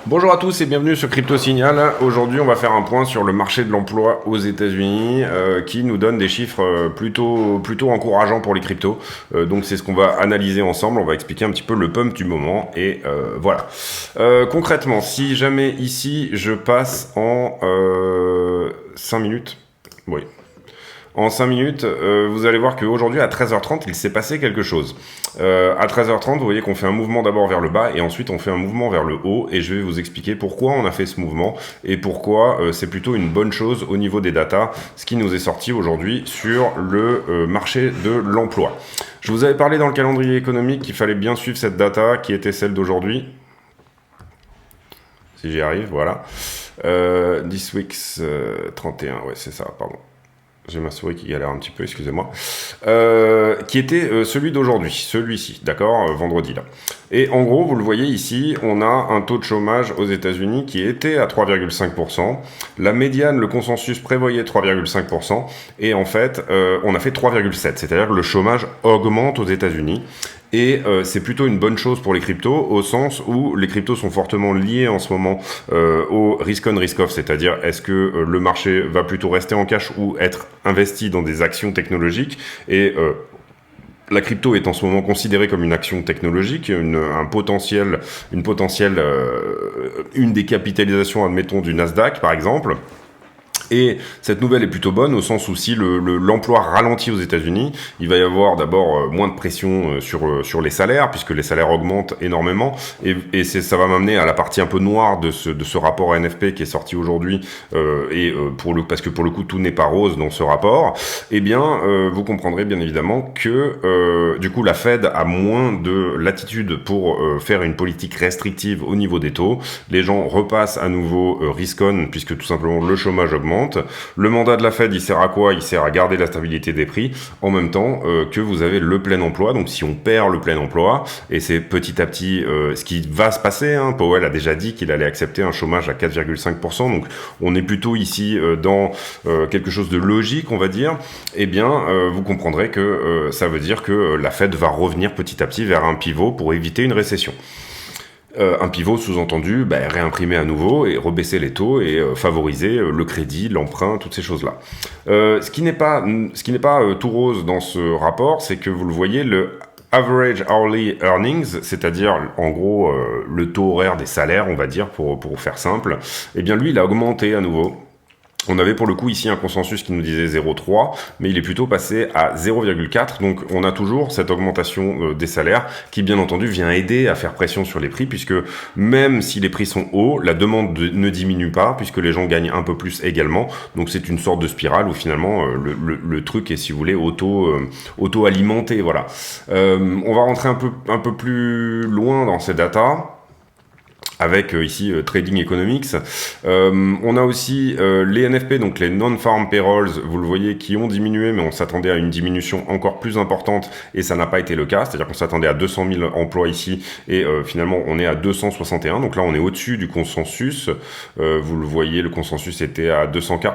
Bonjour à tous et bienvenue sur Crypto Signal. Aujourd'hui, on va faire un point sur le marché de l'emploi aux États-Unis qui nous donne des chiffres plutôt encourageants pour les cryptos. Donc c'est ce qu'on va analyser ensemble. On va expliquer un petit peu le pump du moment et voilà. Concrètement, si jamais ici je passe en 5 minutes, oui. En 5 minutes, vous allez voir qu'aujourd'hui, à 13h30, il s'est passé quelque chose. À 13h30, vous voyez qu'on fait un mouvement d'abord vers le bas et ensuite on fait un mouvement vers le haut. Et je vais vous expliquer pourquoi on a fait ce mouvement et pourquoi c'est plutôt une bonne chose au niveau des datas, ce qui nous est sorti aujourd'hui sur le marché de l'emploi. Je vous avais parlé dans le calendrier économique qu'il fallait bien suivre cette data qui était celle d'aujourd'hui. Si j'y arrive, voilà. This week's 31, ouais c'est ça, pardon. J'ai ma souris qui galère un petit peu, excusez-moi. Qui était celui d'aujourd'hui, celui-ci, d'accord, vendredi là. Et en gros, vous le voyez ici, on a un taux de chômage aux États-Unis qui était à 3,5%. La médiane, le consensus prévoyait 3,5%. Et en fait, on a fait 3,7%. C'est-à-dire que le chômage augmente aux États-Unis. Et c'est plutôt une bonne chose pour les cryptos au sens où les cryptos sont fortement liés en ce moment au risk-on, risk-off, c'est-à-dire est-ce que le marché va plutôt rester en cash ou être investi dans des actions technologiques et la crypto est en ce moment considérée comme une action technologique, une des capitalisations, admettons, du Nasdaq par exemple. Et cette nouvelle est plutôt bonne au sens où si l'emploi ralentit aux États-Unis, il va y avoir d'abord moins de pression sur les salaires puisque les salaires augmentent énormément et ça va m'amener à la partie un peu noire de ce rapport NFP qui est sorti aujourd'hui parce que pour le coup tout n'est pas rose dans ce rapport. Eh bien, vous comprendrez bien évidemment que du coup la Fed a moins de latitude pour faire une politique restrictive au niveau des taux. Les gens repassent à nouveau risk-on puisque tout simplement le chômage augmente. Le mandat de la Fed, il sert à quoi? Il sert à garder la stabilité des prix en même temps que vous avez le plein emploi. Donc si on perd le plein emploi, et c'est petit à petit ce qui va se passer, hein, Powell a déjà dit qu'il allait accepter un chômage à 4,5%, donc on est plutôt ici dans quelque chose de logique, on va dire, eh bien vous comprendrez que ça veut dire que la Fed va revenir petit à petit vers un pivot pour éviter une récession. Un pivot sous-entendu, réimprimer à nouveau et rebaisser les taux et favoriser le crédit, l'emprunt, toutes ces choses-là. Ce qui n'est pas tout rose dans ce rapport, c'est que vous le voyez, le average hourly earnings, c'est-à-dire en gros le taux horaire des salaires, on va dire pour faire simple, eh bien lui il a augmenté à nouveau. On avait pour le coup ici un consensus qui nous disait 0,3, mais il est plutôt passé à 0,4. Donc on a toujours cette augmentation des salaires qui bien entendu vient aider à faire pression sur les prix puisque même si les prix sont hauts, la demande ne diminue pas puisque les gens gagnent un peu plus également. Donc c'est une sorte de spirale où finalement le truc est, si vous voulez, auto-alimenté. Voilà. On va rentrer un peu plus loin dans ces datas. Avec ici Trading Economics. On a aussi les NFP, donc les Non-Farm Payrolls, vous le voyez, qui ont diminué, mais on s'attendait à une diminution encore plus importante et ça n'a pas été le cas. C'est-à-dire qu'on s'attendait à 200 000 emplois ici et finalement on est à 261. Donc là on est au-dessus du consensus. Vous le voyez, le consensus était à 200K.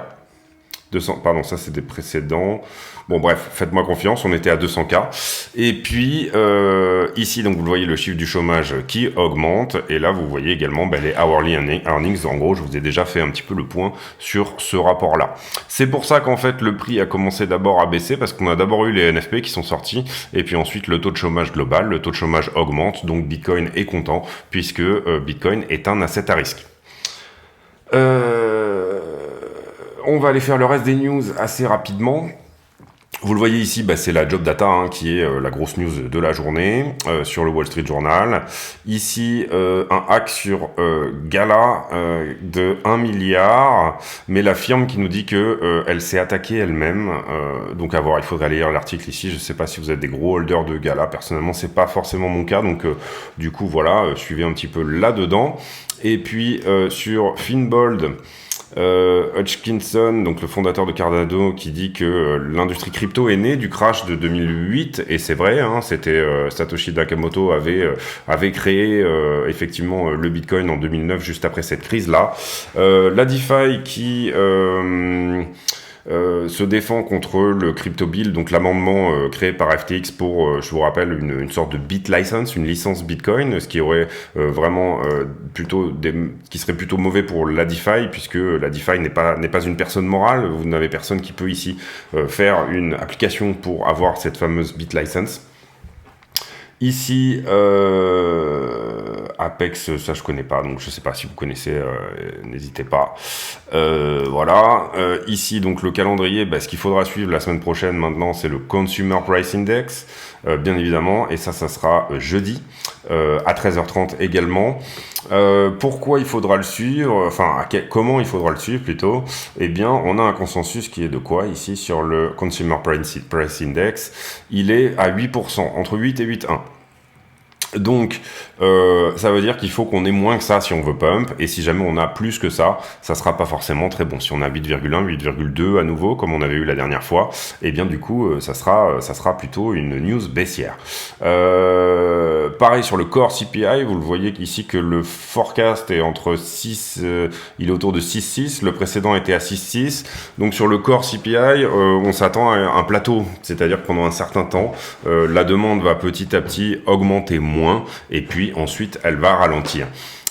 Pardon, ça c'est des précédents. Bon bref, faites-moi confiance, on était à 200K. Et puis ici, donc vous le voyez, le chiffre du chômage qui augmente. Et là, vous voyez également les hourly earnings. En gros, je vous ai déjà fait un petit peu le point sur ce rapport-là. C'est pour ça qu'en fait, le prix a commencé d'abord à baisser parce qu'on a d'abord eu les NFP qui sont sortis. Et puis ensuite, le taux de chômage global. Le taux de chômage augmente, donc Bitcoin est content puisque Bitcoin est un asset à risque. On va aller faire le reste des news assez rapidement. Vous le voyez ici, c'est la job data qui est la grosse news de la journée sur le Wall Street Journal. Ici, un hack sur Gala de 1 milliard, mais la firme qui nous dit que elle s'est attaquée elle-même. Donc à voir, il faudrait aller lire l'article ici. Je ne sais pas si vous êtes des gros holders de Gala. Personnellement, c'est pas forcément mon cas. Donc du coup, voilà, suivez un petit peu là-dedans. Et puis sur Finbold, Hutchinson, donc le fondateur de Cardano, qui dit que l'industrie crypto est née du crash de 2008, et c'est vrai, c'était Satoshi Nakamoto avait créé effectivement le Bitcoin en 2009, juste après cette crise-là. La DeFi qui se défend contre le crypto bill, donc l'amendement créé par FTX pour, je vous rappelle, une sorte de bit license, une licence Bitcoin, ce qui aurait vraiment qui serait plutôt mauvais pour la DeFi, puisque la DeFi n'est pas une personne morale. Vous n'avez personne qui peut ici faire une application pour avoir cette fameuse bit license. Ici, Apex, ça je connais pas, donc je sais pas si vous connaissez, n'hésitez pas. Voilà. Ici, donc le calendrier, ce qu'il faudra suivre la semaine prochaine maintenant, c'est le Consumer Price Index, bien évidemment, et ça sera jeudi à 13h30 également. Pourquoi il faudra le suivre, comment il faudra le suivre plutôt? Eh bien, on a un consensus qui est de quoi ici sur le Consumer Price Index? Il est à 8%, entre 8 et 8,1. Donc, ça veut dire qu'il faut qu'on ait moins que ça si on veut pump, et si jamais on a plus que ça sera pas forcément très bon. Si on a 8,1, 8,2 à nouveau, comme on avait eu la dernière fois, eh bien du coup, ça sera plutôt une news baissière. Pareil sur le core CPI, vous le voyez ici que le forecast est entre 6, il est autour de 6,6, le précédent était à 6,6, donc sur le core CPI, on s'attend à un plateau, c'est-à-dire que pendant un certain temps, la demande va petit à petit augmenter moins, et puis ensuite elle va ralentir.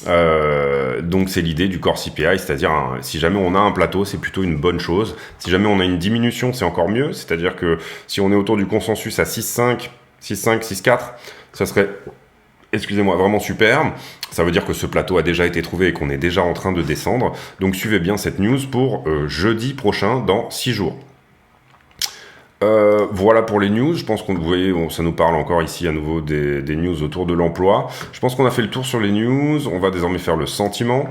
Donc c'est l'idée du core CPI, c'est-à-dire si jamais on a un plateau, c'est plutôt une bonne chose. Si jamais on a une diminution, c'est encore mieux, c'est-à-dire que si on est autour du consensus à 6,5, 6,5, 6,4, ça serait, excusez-moi, vraiment super. Ça veut dire que ce plateau a déjà été trouvé et qu'on est déjà en train de descendre. Donc suivez bien cette news pour jeudi prochain, dans 6 jours. Voilà pour les news. Je pense qu'on, vous voyez, ça nous parle encore ici à nouveau des news autour de l'emploi. Je pense qu'on a fait le tour sur les news. On va désormais faire le sentiment.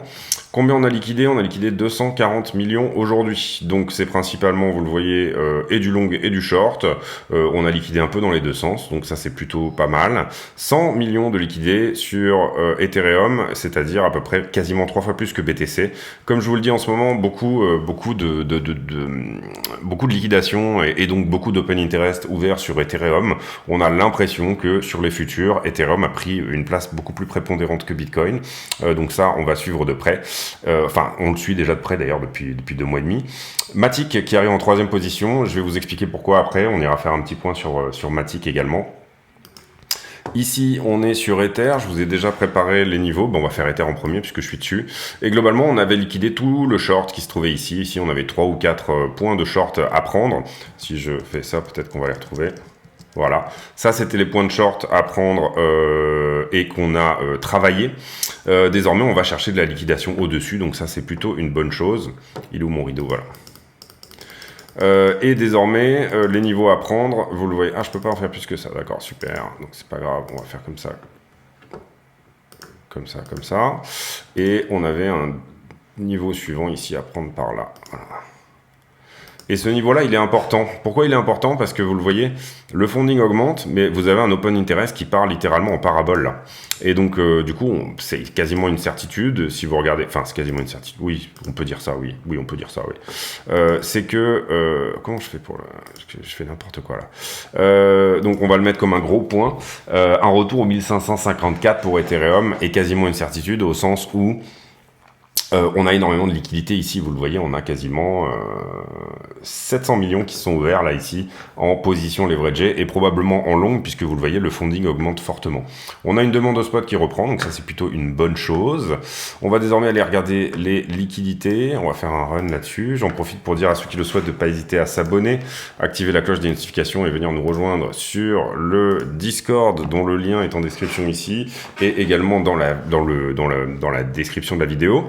Combien on a liquidé? On a liquidé 240 millions aujourd'hui. Donc c'est principalement, vous le voyez, et du long et du short. On a liquidé un peu dans les deux sens, donc ça c'est plutôt pas mal. 100 millions de liquidés sur Ethereum, c'est-à-dire à peu près quasiment 3 fois plus que BTC. Comme je vous le dis en ce moment, beaucoup de liquidations et donc beaucoup d'open interest ouverts sur Ethereum. On a l'impression que sur les futurs, Ethereum a pris une place beaucoup plus prépondérante que Bitcoin. Donc ça, on va suivre de près. On le suit déjà de près d'ailleurs depuis 2 mois et demi. Matic qui arrive en 3e position, je vais vous expliquer pourquoi après, on ira faire un petit point sur Matic également. Ici, on est sur Ether, je vous ai déjà préparé les niveaux, on va faire Ether en premier puisque je suis dessus. Et globalement, on avait liquidé tout le short qui se trouvait ici. Ici, on avait 3 ou 4 points de short à prendre. Si je fais ça, peut-être qu'on va les retrouver. Voilà, ça c'était les points de short à prendre et qu'on a travaillé. Désormais, on va chercher de la liquidation au-dessus, donc ça c'est plutôt une bonne chose. Il est où mon rideau? Voilà. Et désormais, les niveaux à prendre, vous le voyez. Ah, je peux pas en faire plus que ça, d'accord, super. Donc c'est pas grave, on va faire comme ça. Comme ça, comme ça. Et on avait un niveau suivant ici à prendre par là. Voilà. Et ce niveau-là, il est important. Pourquoi il est important? Parce que vous le voyez, le funding augmente, mais vous avez un open interest qui part littéralement en parabole là. Et donc, du coup, c'est quasiment une certitude. Si vous regardez, enfin, c'est quasiment une certitude. Oui, on peut dire ça. Oui, on peut dire ça. Oui. C'est que comment je fais pour je fais n'importe quoi là. Donc, on va le mettre comme un gros point. Un retour au 1554 pour Ethereum est quasiment une certitude au sens où on a énormément de liquidités ici, vous le voyez, on a quasiment 700 millions qui sont ouverts là ici en position leveragée et probablement en longue puisque vous le voyez, le funding augmente fortement. On a une demande au spot qui reprend, donc ça c'est plutôt une bonne chose. On va désormais aller regarder les liquidités, on va faire un run là-dessus. J'en profite pour dire à ceux qui le souhaitent de ne pas hésiter à s'abonner, activer la cloche des notifications et venir nous rejoindre sur le Discord dont le lien est en description ici et également dans la description de la vidéo.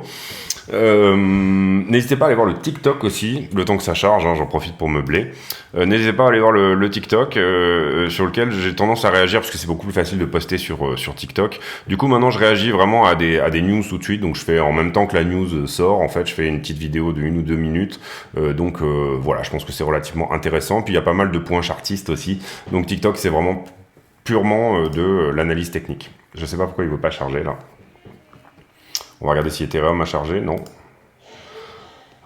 N'hésitez pas à aller voir le TikTok aussi, le temps que ça charge, j'en profite pour meubler. N'hésitez pas à aller voir le TikTok sur lequel j'ai tendance à réagir parce que c'est beaucoup plus facile de poster sur TikTok. Du coup maintenant je réagis vraiment à des news tout de suite, donc je fais en même temps que la news sort, en fait je fais une petite vidéo de 1 ou 2 minutes. Donc voilà, je pense que c'est relativement intéressant. Puis il y a pas mal de points chartistes aussi, donc TikTok c'est vraiment purement de l'analyse technique. Je sais pas pourquoi il veut pas charger là. On va regarder si Ethereum a chargé, non.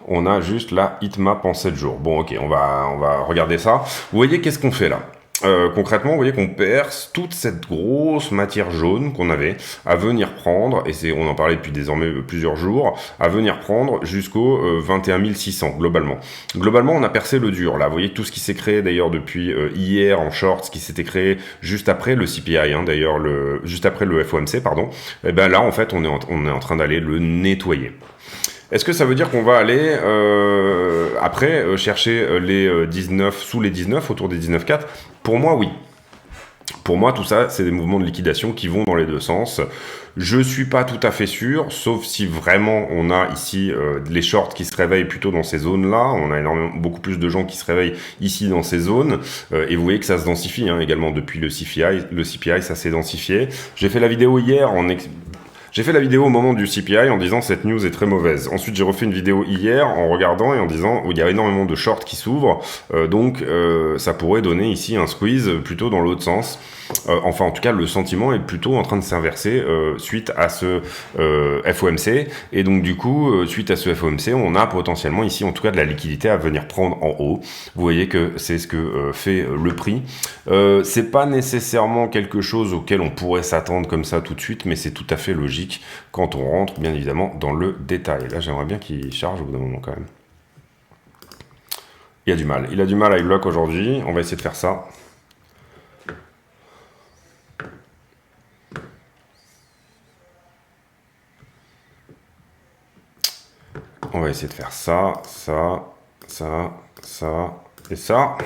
On a juste la heatmap en 7 jours. Bon, ok, on va regarder ça. Vous voyez, qu'est-ce qu'on fait là? concrètement, vous voyez qu'on perce toute cette grosse matière jaune qu'on avait à venir prendre, et on en parlait depuis désormais plusieurs jours, à venir prendre jusqu'au 21 600 globalement. Globalement, on a percé le dur. Là, vous voyez tout ce qui s'est créé d'ailleurs depuis hier en short, ce qui s'était créé juste après le CPI, hein, d'ailleurs juste après le FOMC, pardon. Et ben là, en fait, on est en train d'aller le nettoyer. Est-ce que ça veut dire qu'on va aller après chercher les 19, sous les 19, autour des 19,4? Pour moi, oui. Pour moi, tout ça, c'est des mouvements de liquidation qui vont dans les deux sens. Je suis pas tout à fait sûr, sauf si vraiment on a ici les shorts qui se réveillent plutôt dans ces zones-là. On a beaucoup plus de gens qui se réveillent ici dans ces zones. Et vous voyez que ça se densifie hein, également depuis le CPI. Le CPI, ça s'est densifié. J'ai fait la vidéo hier J'ai fait la vidéo au moment du CPI en disant cette news est très mauvaise. Ensuite, j'ai refait une vidéo hier en regardant et en disant il y a énormément de shorts qui s'ouvrent, donc ça pourrait donner ici un squeeze plutôt dans l'autre sens. Enfin, en tout cas, le sentiment est plutôt en train de s'inverser suite à ce FOMC. Et donc, du coup, suite à ce FOMC, on a potentiellement ici, en tout cas, de la liquidité à venir prendre en haut. Vous voyez que c'est ce que fait le prix. C'est pas nécessairement quelque chose auquel on pourrait s'attendre comme ça tout de suite, mais c'est tout à fait logique quand on rentre, bien évidemment, dans le détail. Là, j'aimerais bien qu'il charge au bout d'un moment quand même. Il a du mal. Il a du mal à iBlock aujourd'hui. On va essayer de faire ça. On va essayer de faire ça, ça, ça, ça et ça.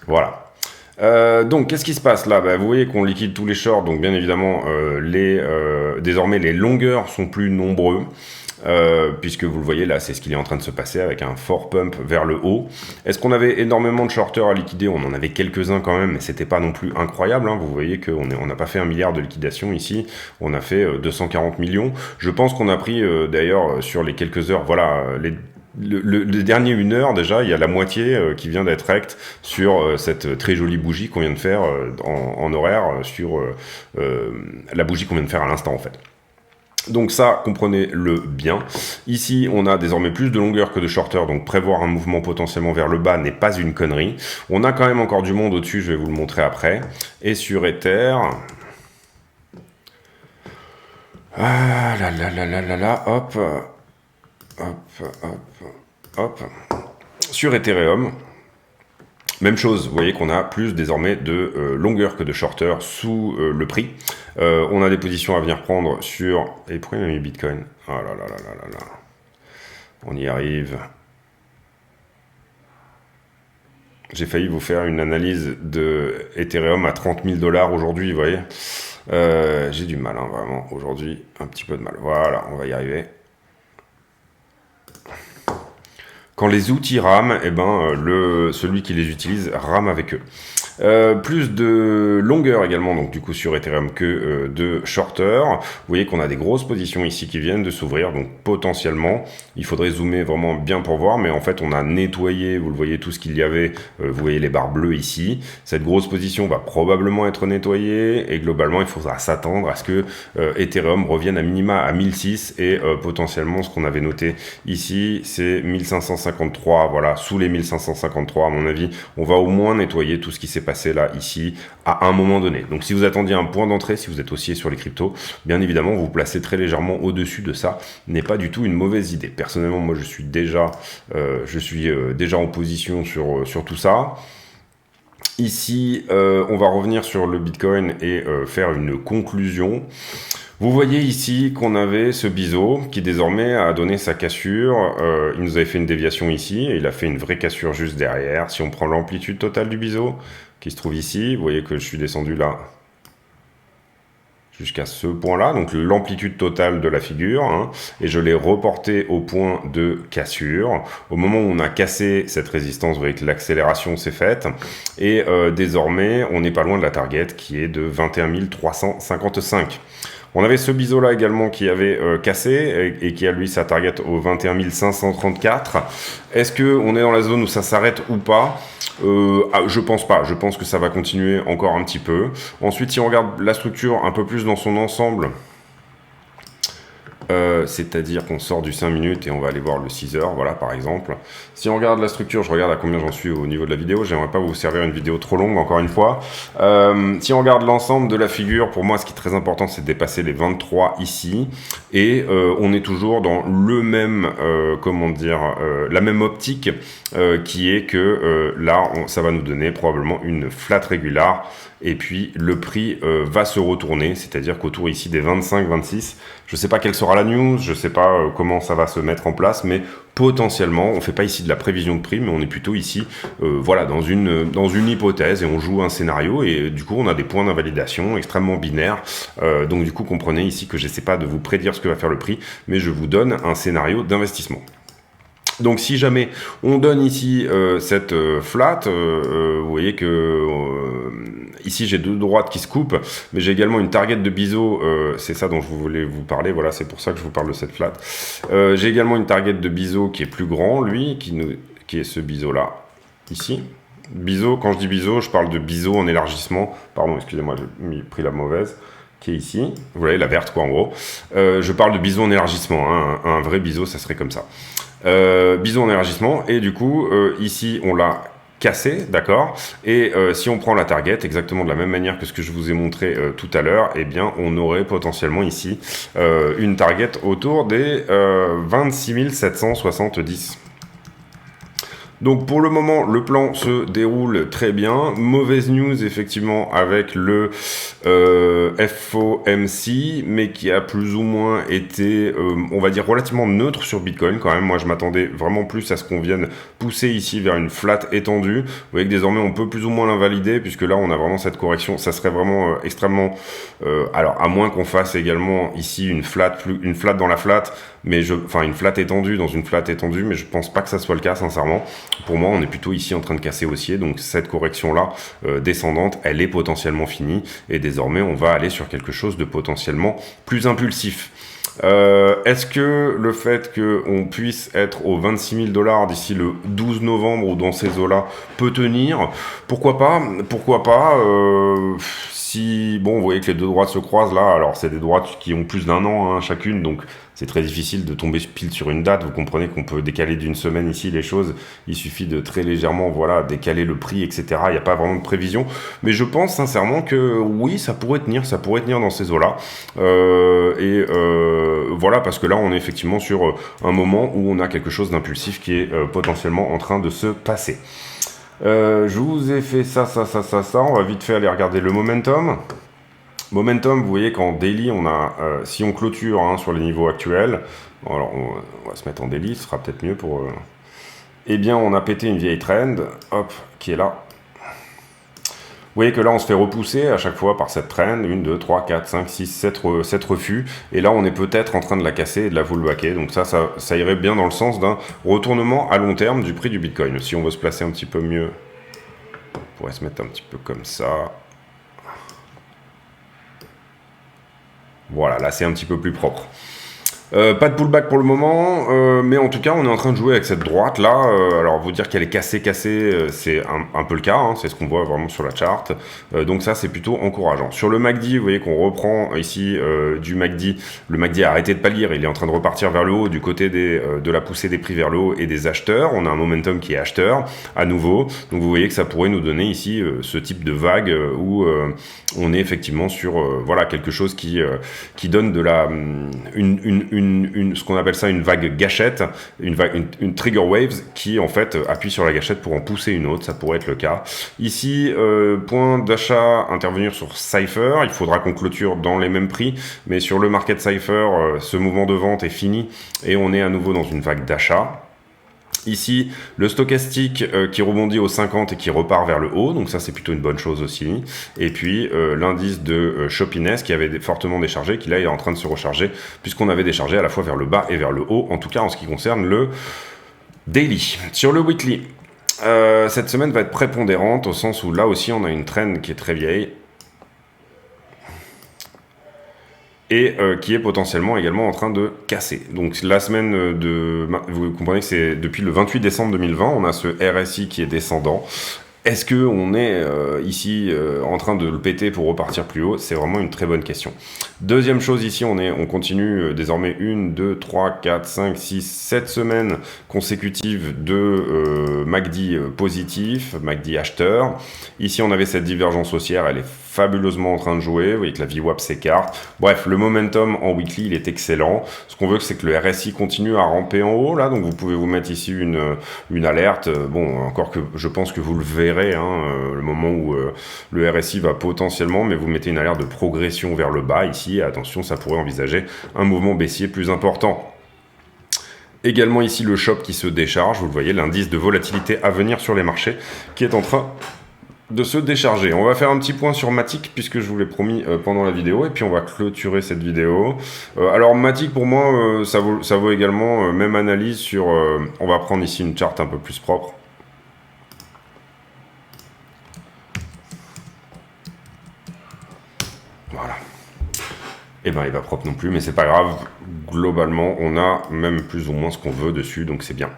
Voilà. Donc, qu'est-ce qui se passe là? Vous voyez qu'on liquide tous les shorts, donc bien évidemment, désormais les longueurs sont plus nombreux. Puisque vous le voyez là, c'est ce qu'il est en train de se passer avec un fort pump vers le haut. Est-ce qu'on avait énormément de shorters à liquider? On en avait quelques-uns quand même, mais c'était pas non plus incroyable. Hein. Vous voyez qu'on n'a pas fait 1 milliard de liquidation ici, on a fait 240 millions. Je pense qu'on a pris d'ailleurs sur les quelques heures, voilà, le dernier 1 heure déjà, il y a la moitié qui vient d'être rect sur cette très jolie bougie qu'on vient de faire en horaire sur la bougie qu'on vient de faire à l'instant en fait. Donc ça, comprenez-le bien. Ici, on a désormais plus de longueur que de shorter, donc prévoir un mouvement potentiellement vers le bas n'est pas une connerie. On a quand même encore du monde au-dessus, je vais vous le montrer après. Et sur Ether... Ah là là là là là là, hop, hop, hop, hop. Sur Ethereum... Même chose, vous voyez qu'on a plus désormais de longueur que de shorter sous le prix. On a des positions à venir prendre sur... Et pourquoi il m'a mis Bitcoin? Ah là là là là là là. On y arrive. J'ai failli vous faire une analyse de Ethereum à 30 000 $ aujourd'hui, vous voyez. J'ai du mal, hein, vraiment, aujourd'hui, un petit peu de mal. Voilà, on va y arriver. Quand les outils rament, eh ben, celui qui les utilise rame avec eux. Plus de longueur également, donc du coup sur Ethereum que de shorter. Vous voyez qu'on a des grosses positions ici qui viennent de s'ouvrir, donc potentiellement, il faudrait zoomer vraiment bien pour voir, mais en fait on a nettoyé, vous le voyez, tout ce qu'il y avait, vous voyez les barres bleues ici. Cette grosse position va probablement être nettoyée, et globalement il faudra s'attendre à ce que Ethereum revienne à minima à 1006, et potentiellement ce qu'on avait noté ici, c'est 1553, voilà, sous les 1553 à mon avis, on va au moins nettoyer tout ce qui s'est passé là, ici, à un moment donné. Donc si vous attendiez un point d'entrée, si vous êtes haussier sur les cryptos, bien évidemment, vous placez très légèrement au-dessus de ça, n'est pas du tout une mauvaise idée. Personnellement, moi, je suis déjà en position sur tout ça. Ici, on va revenir sur le Bitcoin et faire une conclusion. Vous voyez ici qu'on avait ce biseau qui désormais a donné sa cassure. Il nous avait fait une déviation ici et il a fait une vraie cassure juste derrière. Si on prend l'amplitude totale du biseau qui se trouve ici, vous voyez que je suis descendu là jusqu'à ce point-là, donc l'amplitude totale de la figure, hein, et je l'ai reporté au point de cassure. Au moment où on a cassé cette résistance, vous voyez que l'accélération s'est faite, et désormais, on n'est pas loin de la target qui est de 21 355. On avait ce biseau là également qui avait cassé et qui a lui sa target au 21 534. Est-ce qu'on est dans la zone où ça s'arrête ou pas? Je pense pas, je pense que ça va continuer encore un petit peu. Ensuite, si on regarde la structure un peu plus dans son ensemble, C'est-à-dire qu'on sort du 5 minutes et on va aller voir le 6 heures, voilà, par exemple. Si on regarde la structure, je regarde à combien j'en suis au niveau de la vidéo. J'aimerais pas vous servir une vidéo trop longue, encore une fois. Si on regarde l'ensemble de la figure, pour moi, ce qui est très important, c'est de dépasser les 23 ici. Et on est toujours dans le même, la même optique, qui est que là, ça va nous donner probablement une flat régulière. Et puis le prix va se retourner, c'est-à-dire qu'autour ici des 25-26, je ne sais pas quelle sera la news, je ne sais pas comment ça va se mettre en place, mais potentiellement, on ne fait pas ici de la prévision de prix, mais on est plutôt ici voilà, dans une hypothèse et on joue un scénario et du coup on a des points d'invalidation extrêmement binaires. Donc du coup comprenez ici que je n'essaie pas de vous prédire ce que va faire le prix, mais je vous donne un scénario d'investissement. Donc si jamais on donne ici cette flat, vous voyez que ici j'ai deux droites qui se coupent, mais j'ai également une target de biseau, c'est ça dont je voulais vous parler, voilà, c'est pour ça que je vous parle de cette flat. J'ai également une target de biseau qui est plus grand, lui, qui est ce biseau là, ici. Biseau, quand je dis biseau, je parle de biseau en élargissement, pardon, excusez-moi, j'ai pris la mauvaise, qui est ici, vous voyez, la verte quoi en gros. Je parle de biseau en élargissement, hein, un vrai biseau ça serait comme ça. Biseau en élargissement, et du coup ici on l'a cassé, d'accord, et si on prend la target exactement de la même manière que ce que je vous ai montré tout à l'heure, eh bien on aurait potentiellement ici une target autour des 26 770. Donc pour le moment, le plan se déroule très bien. Mauvaise news effectivement avec le FOMC, mais qui a plus ou moins été, on va dire, relativement neutre sur Bitcoin quand même. Moi, je m'attendais vraiment plus à ce qu'on vienne pousser ici vers une flat étendue. Vous voyez que désormais, on peut plus ou moins l'invalider, puisque là, on a vraiment cette correction. Ça serait vraiment extrêmement... alors, à moins qu'on fasse également ici une flat dans la flat, enfin une flat étendue dans une flat étendue, mais je pense pas que ça soit le cas, sincèrement. Pour moi, on est plutôt ici en train de casser haussier, donc cette correction-là descendante, elle est potentiellement finie, et désormais, on va aller sur quelque chose de potentiellement plus impulsif. Est-ce que le fait qu'on puisse être aux 26 000 $ d'ici le 12 novembre ou dans ces eaux-là peut tenir? Pourquoi pas? Pourquoi pas si, bon, vous voyez que les deux droites se croisent là, alors c'est des droites qui ont plus d'un an hein, chacune, donc c'est très difficile de tomber pile sur une date. Vous comprenez qu'on peut décaler d'une semaine ici les choses, il suffit de très légèrement voilà, décaler le prix, etc. Il n'y a pas vraiment de prévision, mais je pense sincèrement que oui, ça pourrait tenir dans ces eaux-là. Voilà, parce que là, on est effectivement sur un moment où on a quelque chose d'impulsif qui est potentiellement en train de se passer. Je vous ai fait ça. On va vite fait aller regarder le momentum. Momentum, vous voyez qu'en daily, on a, si on clôture hein, sur les niveaux actuels, alors on va se mettre en daily, ce sera peut-être mieux pour... Eh bien, on a pété une vieille trend, hop, qui est là. Vous voyez que là, on se fait repousser à chaque fois par cette trend, 1, 2, 3, 4, 5, 6, 7 refus, et là, on est peut-être en train de la casser et de la fullbacker, donc ça irait bien dans le sens d'un retournement à long terme du prix du Bitcoin. Si on veut se placer un petit peu mieux, on pourrait se mettre un petit peu comme ça. Voilà, là, c'est un petit peu plus propre. Pas de pullback pour le moment, mais en tout cas on est en train de jouer avec cette droite là, alors vous dire qu'elle est cassée, c'est un peu le cas, hein, c'est ce qu'on voit vraiment sur la charte, donc ça c'est plutôt encourageant. Sur le MACD, vous voyez qu'on reprend ici du MACD, le MACD a arrêté de pâlir, il est en train de repartir vers le haut du côté de la poussée des prix vers le haut et des acheteurs, on a un momentum qui est acheteur à nouveau, donc vous voyez que ça pourrait nous donner ici ce type de vague où on est effectivement sur voilà, quelque chose qui donne de la... ce qu'on appelle ça une vague gâchette, une trigger waves qui en fait appuie sur la gâchette pour en pousser une autre, ça pourrait être le cas. Ici, point d'achat, intervenir sur Cypher, il faudra qu'on clôture dans les mêmes prix, mais sur le market Cypher, ce mouvement de vente est fini et on est à nouveau dans une vague d'achat. Ici, le stochastique qui rebondit aux 50 et qui repart vers le haut, donc ça c'est plutôt une bonne chose aussi. Et puis l'indice de Shoppiness qui avait fortement déchargé, qui là est en train de se recharger, puisqu'on avait déchargé à la fois vers le bas et vers le haut, en tout cas en ce qui concerne le daily. Sur le weekly, cette semaine va être prépondérante au sens où là aussi on a une trend qui est très vieille, et qui est potentiellement également en train de casser. Donc la semaine vous comprenez que c'est depuis le 28 décembre 2020, on a ce RSI qui est descendant, Est-ce qu'on est ici en train de le péter pour repartir plus haut? C'est vraiment une très bonne question. Deuxième chose ici, on continue désormais 1, 2, 3, 4, 5, 6, 7 semaines consécutives de MACD positif, MACD acheteur. Ici, on avait cette divergence haussière, elle est fabuleusement en train de jouer. Vous voyez que la VWAP s'écarte. Bref, le momentum en weekly, il est excellent. Ce qu'on veut, c'est que le RSI continue à ramper en haut, là. Donc, vous pouvez vous mettre ici une alerte. Bon, encore que je pense que vous le verrez, hein, le moment où le RSI va potentiellement, mais vous mettez une alerte de progression vers le bas ici. Et attention, ça pourrait envisager un mouvement baissier plus important. Également ici, le shop qui se décharge. Vous le voyez, l'indice de volatilité à venir sur les marchés qui est en train de se décharger. On va faire un petit point sur Matic puisque je vous l'ai promis pendant la vidéo et puis on va clôturer cette vidéo. Alors Matic pour moi ça vaut également même analyse sur on va prendre ici une charte un peu plus propre. Voilà. Et ben il va propre non plus mais c'est pas grave. Globalement on a même plus ou moins ce qu'on veut dessus donc c'est bien.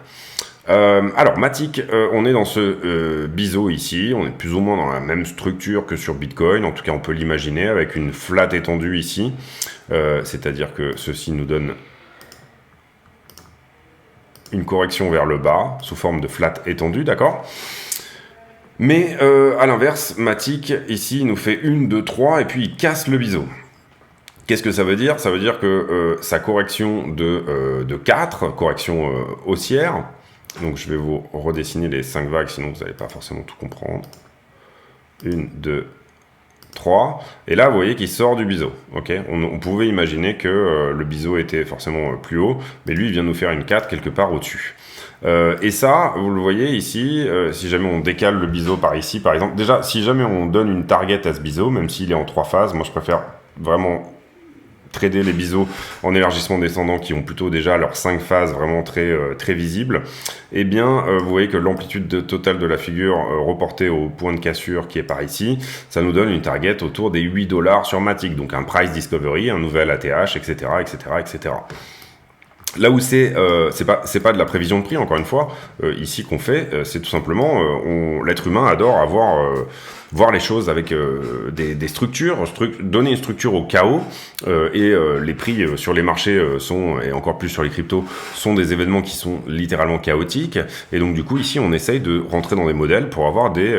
Alors, Matic, on est dans ce biseau ici, on est plus ou moins dans la même structure que sur Bitcoin, en tout cas on peut l'imaginer, avec une flat étendue ici, c'est-à-dire que ceci nous donne une correction vers le bas, sous forme de flat étendue, d'accord ? Mais à l'inverse, Matic, ici, il nous fait 1, 2, 3, et puis il casse le biseau. Qu'est-ce que ça veut dire? Ça veut dire que sa correction de 4, correction haussière, donc je vais vous redessiner les 5 vagues, sinon vous n'allez pas forcément tout comprendre. 1, 2, 3. Et là, vous voyez qu'il sort du biseau. Okay, on pouvait imaginer que le biseau était forcément plus haut, mais lui, il vient nous faire une 4 quelque part au-dessus. Et ça, vous le voyez ici, si jamais on décale le biseau par ici, par exemple, déjà, si jamais on donne une target à ce biseau, même s'il est en 3 phases, moi je préfère vraiment trader les biseaux en élargissement descendant qui ont plutôt déjà leurs 5 phases vraiment très visibles, eh bien vous voyez que l'amplitude totale de la figure reportée au point de cassure qui est par ici, ça nous donne une target autour des 8 $ sur Matic, donc un price discovery, un nouvel ATH, etc. etc., etc. Là où c'est pas de la prévision de prix, encore une fois, ici qu'on fait, c'est tout simplement, l'être humain adore voir les choses avec des structures, donner une structure au chaos, et les prix sur les marchés et encore plus sur les cryptos, sont des événements qui sont littéralement chaotiques, et donc du coup ici on essaye de rentrer dans des modèles pour avoir des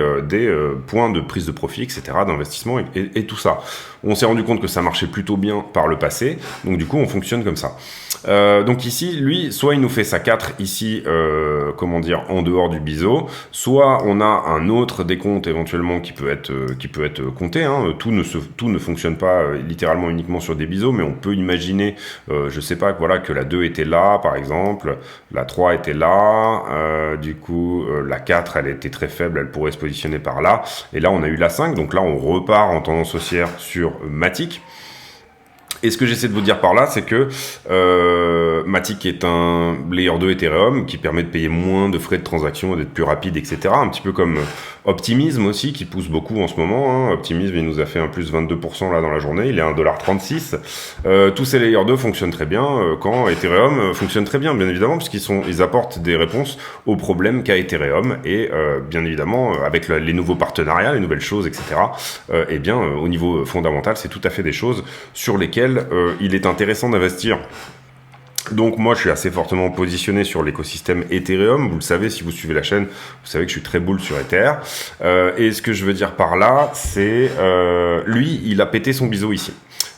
points de prise de profit, etc., d'investissement et tout ça. On s'est rendu compte que ça marchait plutôt bien par le passé, donc du coup on fonctionne comme ça. Donc ici, lui, soit il nous fait sa 4 ici, en dehors du biseau, soit on a un autre décompte éventuellement qui peut être compté. Hein. Tout ne fonctionne pas littéralement uniquement sur des biseaux, mais on peut imaginer, je sais pas, que la 2 était là, par exemple, la 3 était là, du coup, la 4, elle était très faible, elle pourrait se positionner par là, et là, on a eu la 5, donc là, on repart en tendance haussière sur Matic. Et ce que j'essaie de vous dire par là, c'est que Matic est un layer 2 Ethereum qui permet de payer moins de frais de transaction, d'être plus rapide, etc. Un petit peu comme Optimism aussi, qui pousse beaucoup en ce moment. Hein. Optimism, il nous a fait un plus 22% là dans la journée, il est à 1,36 $. Tous ces layer 2 fonctionnent très bien quand Ethereum fonctionne très bien, bien évidemment, puisqu'ils apportent des réponses aux problèmes qu'a Ethereum. Et bien évidemment, avec les nouveaux partenariats, les nouvelles choses, etc., au niveau fondamental, c'est tout à fait des choses sur lesquelles il est intéressant d'investir. Donc moi je suis assez fortement positionné sur l'écosystème Ethereum, vous le savez si vous suivez la chaîne, vous savez que je suis très bull sur Ether, et ce que je veux dire par là, c'est lui il a pété son biseau ici.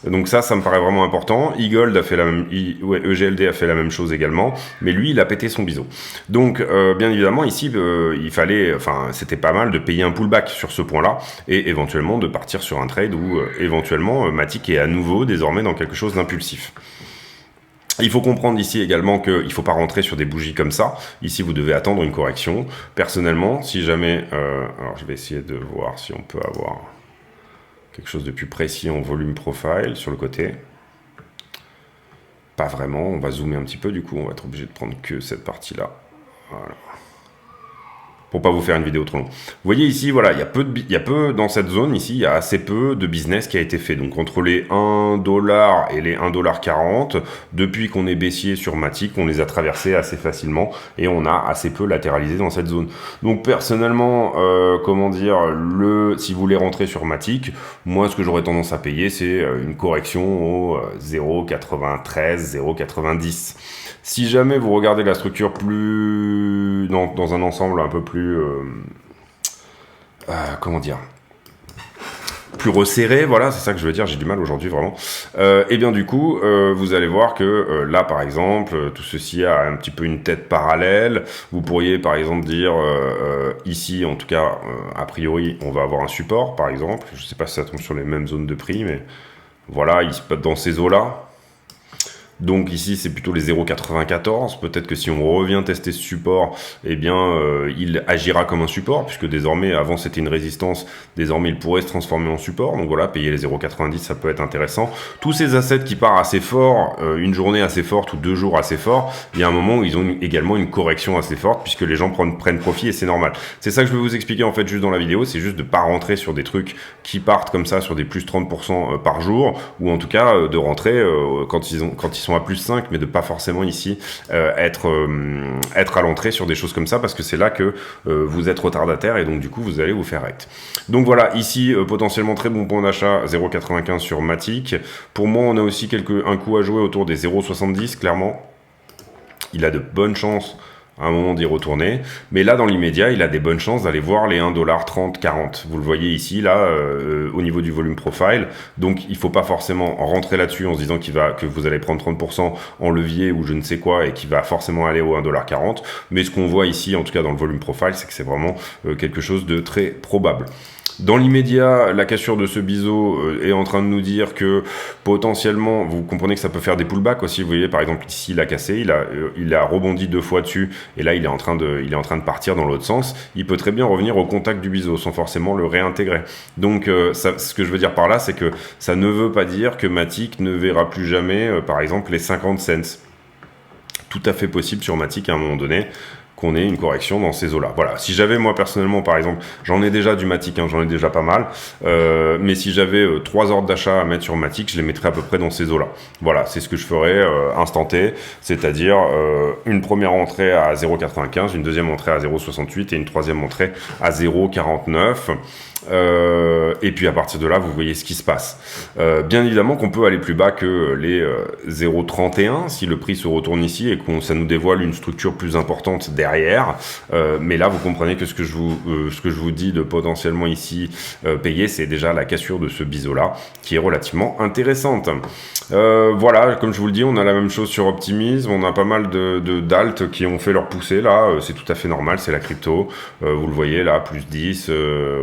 Donc ça me paraît vraiment important. EGLD a fait EGLD a fait la même chose également, mais lui il a pété son biseau. Donc bien évidemment ici c'était pas mal de payer un pullback sur ce point-là et éventuellement de partir sur un trade où éventuellement Matic est à nouveau désormais dans quelque chose d'impulsif. Il faut comprendre ici également qu'il ne faut pas rentrer sur des bougies comme ça. Ici, vous devez attendre une correction. Personnellement, si jamais... alors, je vais essayer de voir si on peut avoir quelque chose de plus précis en volume profile sur le côté. Pas vraiment. On va zoomer un petit peu. Du coup, on va être obligé de prendre que cette partie-là. Voilà. pour pas vous faire une vidéo trop longue. Vous voyez ici, voilà, il y a peu dans cette zone ici, il y a assez peu de business qui a été fait. Donc entre les 1$ et les 1,40$, depuis qu'on est baissier sur Matic, on les a traversés assez facilement et on a assez peu latéralisé dans cette zone. Donc personnellement, comment dire, si vous voulez rentrer sur Matic, moi ce que j'aurais tendance à payer, c'est une correction au 0,93, 0,90. Si jamais vous regardez la structure plus dans un ensemble un peu plus comment dire, plus resserré, voilà, c'est ça que je veux dire, j'ai du mal aujourd'hui vraiment. Et bien du coup, vous allez voir que là par exemple, tout ceci a un petit peu une tête parallèle. Vous pourriez par exemple dire, ici en tout cas, a priori, on va avoir un support par exemple. Je sais pas si ça tombe sur les mêmes zones de prix, mais voilà, il se passe dans ces eaux-là. Donc ici, c'est plutôt les 0,94. Peut-être que si on revient tester ce support, eh bien, il agira comme un support, puisque désormais, avant c'était une résistance, désormais il pourrait se transformer en support. Donc voilà, payer les 0,90, ça peut être intéressant. Tous ces assets qui partent assez fort, une journée assez forte ou 2 jours assez forts, il y a un moment où ils ont également une correction assez forte, puisque les gens prennent profit et c'est normal. C'est ça que je vais vous expliquer en fait juste dans la vidéo, c'est juste de pas rentrer sur des trucs qui partent comme ça sur des plus 30% par jour, ou en tout cas de rentrer quand ils sont à plus 5, mais de pas forcément ici être à l'entrée sur des choses comme ça, parce que c'est là que vous êtes retardataire et donc du coup vous allez vous faire rect. Donc voilà, ici potentiellement très bon point d'achat, 0,95 sur Matic. Pour moi, on a aussi un coup à jouer autour des 0,70, clairement. Il a de bonnes chances à un moment d'y retourner, mais là dans l'immédiat il a des bonnes chances d'aller voir les 1,30$, 40$. Vous le voyez ici là au niveau du volume profile, donc il faut pas forcément rentrer là-dessus en se disant que vous allez prendre 30% en levier ou je ne sais quoi et qu'il va forcément aller au 1,40$, mais ce qu'on voit ici en tout cas dans le volume profile, c'est que c'est vraiment quelque chose de très probable. Dans l'immédiat, la cassure de ce biseau est en train de nous dire que potentiellement, vous comprenez que ça peut faire des pullbacks aussi. Vous voyez, par exemple, ici, il a cassé, il a rebondi 2 fois dessus, et là, il est en train de partir dans l'autre sens. Il peut très bien revenir au contact du biseau sans forcément le réintégrer. Donc, ce que je veux dire par là, c'est que ça ne veut pas dire que Matic ne verra plus jamais, par exemple, les 50 cents. Tout à fait possible sur Matic à un moment donné qu'on ait une correction dans ces eaux-là. Voilà, si j'avais moi personnellement par exemple, j'en ai déjà du Matic, hein, j'en ai déjà pas mal, mais si j'avais 3 ordres d'achat à mettre sur Matic, je les mettrais à peu près dans ces eaux-là. Voilà, c'est ce que je ferais instant T, c'est-à-dire une première entrée à 0,95, une deuxième entrée à 0,68 et une troisième entrée à 0,49. Et puis à partir de là, vous voyez ce qui se passe. Bien évidemment qu'on peut aller plus bas que les 0,31 si le prix se retourne ici et que ça nous dévoile une structure plus importante derrière. Mais là, vous comprenez que ce que je vous dis de potentiellement ici payer, c'est déjà la cassure de ce biseau-là qui est relativement intéressante. Voilà, comme je vous le dis, on a la même chose sur Optimism. On a pas mal d'alt qui ont fait leur poussée là. C'est tout à fait normal, c'est la crypto. Vous le voyez là, plus 10.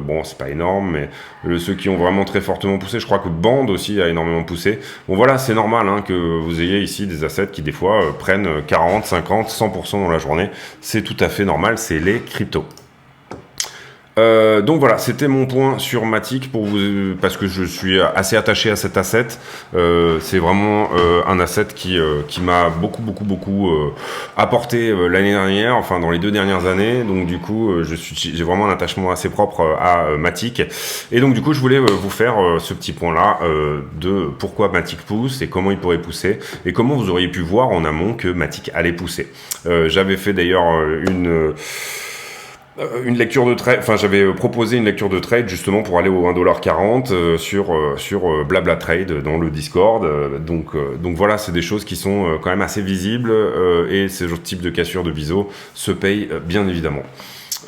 Bon, c'est pas énorme, mais ceux qui ont vraiment très fortement poussé, je crois que Band aussi a énormément poussé. Bon voilà, c'est normal hein, que vous ayez ici des assets qui des fois prennent 40, 50, 100% dans la journée. C'est tout à fait normal, c'est les cryptos. Donc voilà, c'était mon point sur Matic parce que je suis assez attaché à cet asset. C'est vraiment un asset qui m'a beaucoup apporté l'année dernière, enfin dans les 2 dernières années. Donc du coup, j'ai vraiment un attachement assez propre à Matic. Et donc du coup, je voulais vous faire ce petit point-là de pourquoi Matic pousse et comment il pourrait pousser et comment vous auriez pu voir en amont que Matic allait pousser. J'avais fait d'ailleurs une lecture de trade, enfin j'avais proposé une lecture de trade justement pour aller au 1,40$ sur Blabla Trade dans le Discord. Donc voilà, c'est des choses qui sont quand même assez visibles et ce type de cassure de biseau se paye bien évidemment.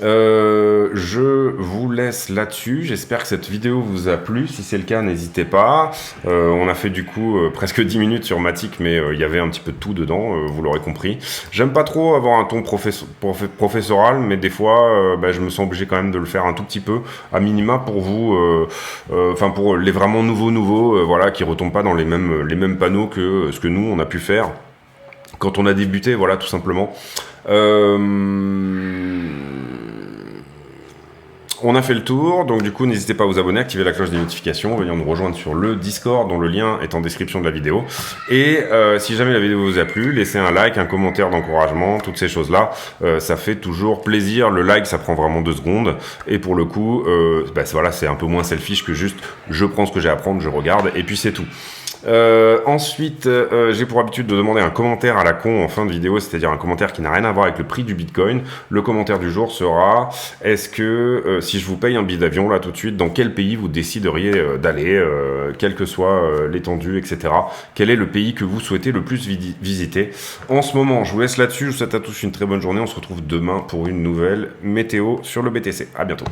Je vous laisse là-dessus. J'espère que cette vidéo vous a plu. Si c'est le cas, n'hésitez pas. On a fait du coup presque 10 minutes sur Matic, mais il y avait un petit peu de tout dedans, vous l'aurez compris. J'aime pas trop avoir un ton professoral, mais des fois, je me sens obligé quand même de le faire un tout petit peu, à minima pour vous, enfin pour les vraiment nouveaux, voilà, qui retombent pas dans les mêmes panneaux que ce que nous on a pu faire quand on a débuté, voilà, tout simplement. On a fait le tour, donc du coup n'hésitez pas à vous abonner, activer la cloche des notifications, venir nous rejoindre sur le Discord dont le lien est en description de la vidéo. Et si jamais la vidéo vous a plu, laissez un like, un commentaire d'encouragement, toutes ces choses-là, ça fait toujours plaisir. Le like ça prend vraiment 2 secondes et pour le coup, voilà, c'est un peu moins selfish que juste je prends ce que j'ai à prendre, je regarde et puis c'est tout. Ensuite, j'ai pour habitude de demander un commentaire à la con en fin de vidéo, c'est-à-dire un commentaire qui n'a rien à voir avec le prix du Bitcoin. Le commentaire du jour sera: est-ce que si je vous paye un billet d'avion là tout de suite, dans quel pays vous décideriez d'aller, quelle que soit l'étendue, etc. Quel est le pays que vous souhaitez le plus visiter en ce moment? Je vous laisse là-dessus. Je vous souhaite à tous une très bonne journée. On se retrouve demain pour une nouvelle météo sur le BTC. À bientôt.